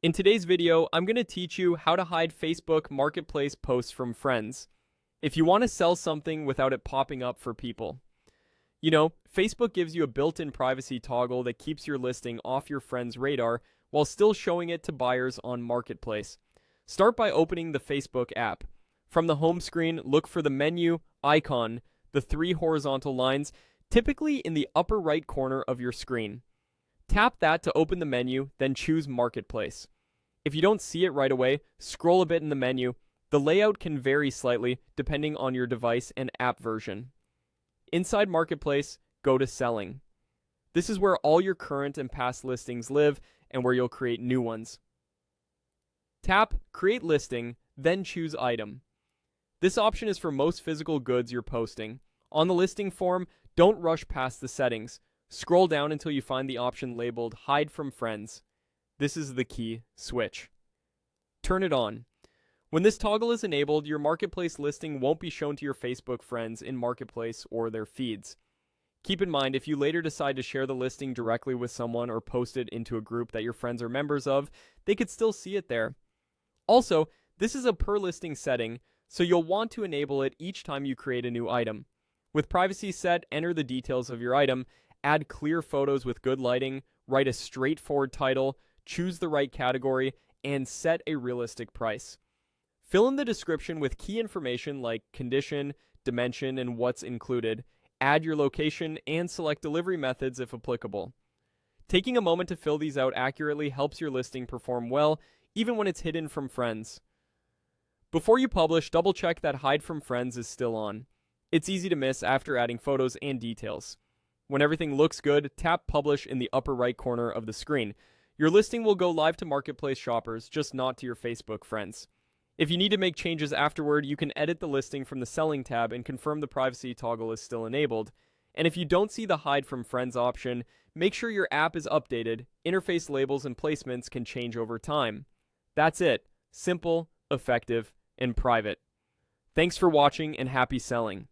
In today's video, I'm going to teach you how to hide Facebook Marketplace posts from friends. If you want to sell something without it popping up for people. Facebook gives you a built-in privacy toggle that keeps your listing off your friend's radar while still showing it to buyers on Marketplace. Start by opening the Facebook app. From the home screen, look for the menu icon, the three horizontal lines, typically in the upper right corner of your screen. Tap that to open the menu, then choose Marketplace. If you don't see it right away, scroll a bit in the menu. The layout can vary slightly depending on your device and app version. Inside Marketplace, go to Selling. This is where all your current and past listings live and where you'll create new ones. Tap Create Listing, then choose Item. This option is for most physical goods you're posting. On the listing form, don't rush past the settings. Scroll down until you find the option labeled Hide from Friends. This is the key switch. Turn it on. When this toggle is enabled, your Marketplace listing won't be shown to your Facebook friends in Marketplace or their feeds. Keep in mind, if you later decide to share the listing directly with someone or post it into a group that your friends are members of, they could still see it there. Also, this is a per listing setting, so you'll want to enable it each time you create a new item. With privacy set, enter the details of your item, add clear photos with good lighting, write a straightforward title, choose the right category, and set a realistic price. Fill in the description with key information like condition, dimension, and what's included. Add your location and select delivery methods if applicable. Taking a moment to fill these out accurately helps your listing perform well, even when it's hidden from friends. Before you publish, double check that Hide from Friends is still on. It's easy to miss after adding photos and details. When everything looks good, tap Publish in the upper right corner of the screen. Your listing will go live to Marketplace shoppers, just not to your Facebook friends. If you need to make changes afterward, you can edit the listing from the Selling tab and confirm the privacy toggle is still enabled. And if you don't see the Hide from Friends option, make sure your app is updated. Interface labels and placements can change over time. That's it. Simple, effective, and private. Thanks for watching and happy selling.